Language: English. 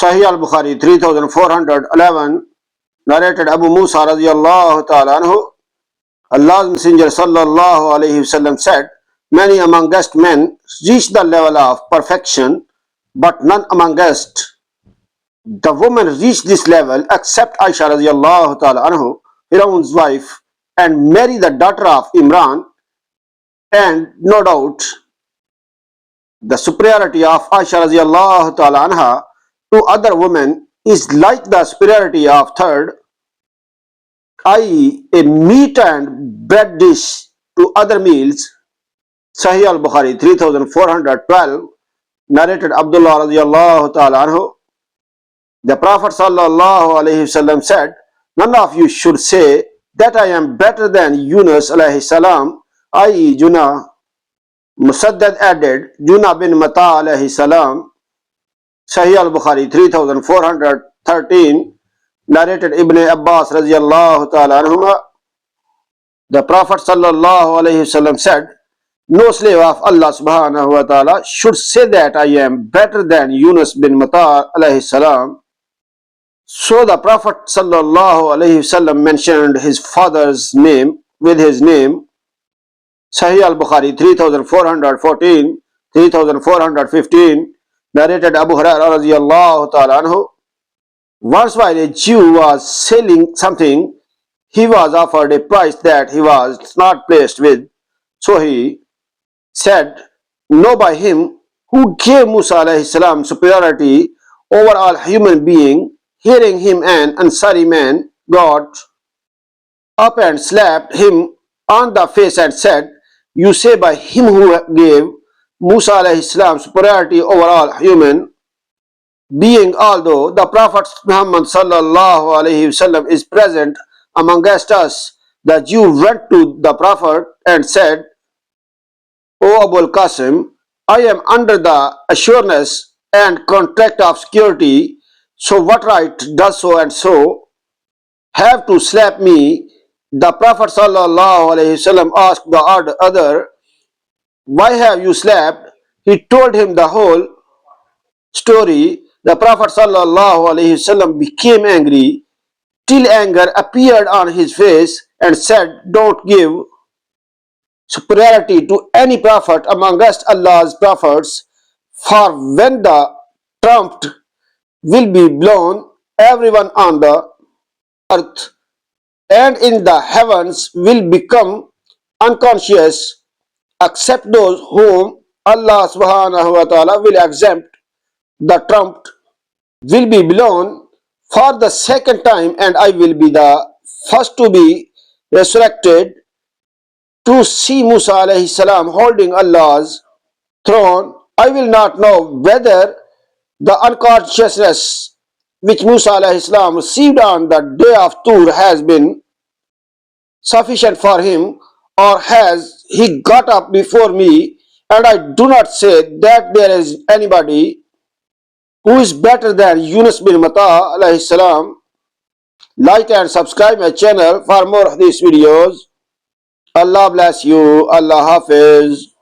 Sahih al-Bukhari 3411, narrated Abu Musa radiyallahu ta'ala anhu, Allah's Messenger sallallahu alayhi wasallam said, many amongst men reach the level of perfection, but none amongst the women reach this level except Aisha radiyallahu ta'ala anhu, Pharaoh's wife, and Mary the daughter of Imran. And no doubt the superiority of Aisha radiyallahu ta'ala anha to other women is like the superiority of third, i.e. a meat and bread dish to other meals. Sahih al-Bukhari 3412, narrated Abdullah radiyallahu ta'ala anhu, the Prophet sallallahu alayhi wasallam said, none of you should say that I am better than Yunus alayhi salam, i.e. Junah. Musaddad added, Junah bin Mata alayhi salam. Sahih al-Bukhari 3413, narrated Ibn Abbas radiyallahu ta'ala anhuma, the Prophet sallallahu alayhi wasallam said, no slave of Allah subhanahu wa ta'ala should say that I am better than Yunus bin Mata alayhi salam. So the Prophet sallallahu alayhi wasallam mentioned his father's name with his name. Sahih al-Bukhari 3414, 3415, narrated Abu Hurairah radiyallahu ta'ala anhu, once while a Jew was selling something, he was offered a price that he was not pleased with. So he said, no, by him who gave Musa alayhi salam superiority over all human being. Hearing him, an Ansari man got up and slapped him on the face and said, you say by him who gave Musa alayhi salam superiority over all human being. Although the Prophet Muhammad sallallahu alayhi wasallam is present amongst us, the Jew went to the Prophet and said, O Abul Qasim, I am under the assurance and contract of security, so what right does so and so have to slap me? The Prophet sallallahu alayhi wasallam asked the other, why have you slapped? He told him the whole story. The Prophet sallallahu alayhi wasallam became angry till anger appeared on his face and said, don't give superiority to any prophet amongst Allah's prophets, for when the trumpet will be blown, everyone on the earth and in the heavens will become unconscious except those whom Allah subhanahu wa ta'ala will exempt. The trumpet will be blown for the second time, and I will be the first to be resurrected to see Musa alayhi salam holding Allah's throne. I will not know whether the unconsciousness which Musa alayhi salam received on the day of Tur has been sufficient for him, or has he got up before me, and I do not say that there is anybody who is better than Yunus bin Mata alayhi salam. Like and subscribe my channel for more of these videos. Allah bless you. Allah Hafiz.